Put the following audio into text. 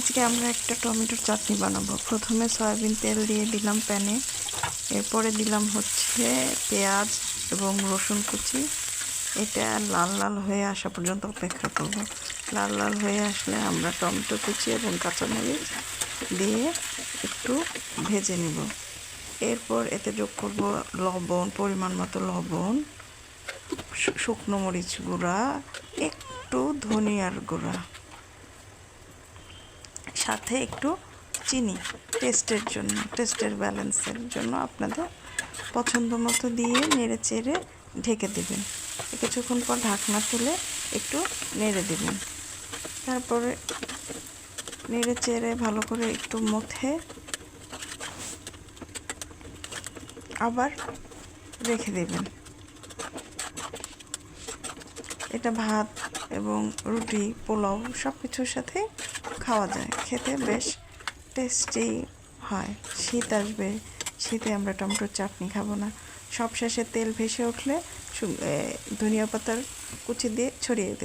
আজকে আমরা একটা টমেটোর চাটনি বানাবো। প্রথমে সয়াবিন তেল দিয়ে দিলাম প্যানে, এরপরে দিলাম হচ্ছে পেঁয়াজ এবং রসুন কুচি। এটা লাল লাল হয়ে আসা পর্যন্ত অপেক্ষা করব। লাল লাল হয়ে আসলে আমরা টমেটো কুচি এবং কাঁচামরিচ দিয়ে একটু ভেজে নিব। এরপর এতে যোগ করব লবণ, পরিমাণ মতো লবণ, শুকনো মরিচ গুঁড়া, একটু ধনিয়ার গুঁড়া, সাথে একটু চিনি টেস্টের জন্য, টেস্টের ব্যালেন্সের জন্য আপনাদের পছন্দ মতো দিয়ে নেড়ে চেড়ে ঢেকে দেবেন। কিছুক্ষণ পর ঢাকনা তুলে একটু নেড়ে দেবেন। তারপরে নেড়ে চেড়ে ভালো করে একটু মথে আবার রেখে দেবেন। এটা ভাত এবং রুটি, পোলাও সব কিছুর সাথে খাওয়া যায়, খেতে বেশ টেস্টি হয়। শীত আসবে, শীতে আমরা টমেটোর চাটনি খাবো না। সব শেষে তেল ভেসে উঠলে ধনিয়া পাতার কুচি দিয়ে ছড়িয়ে দেবেন।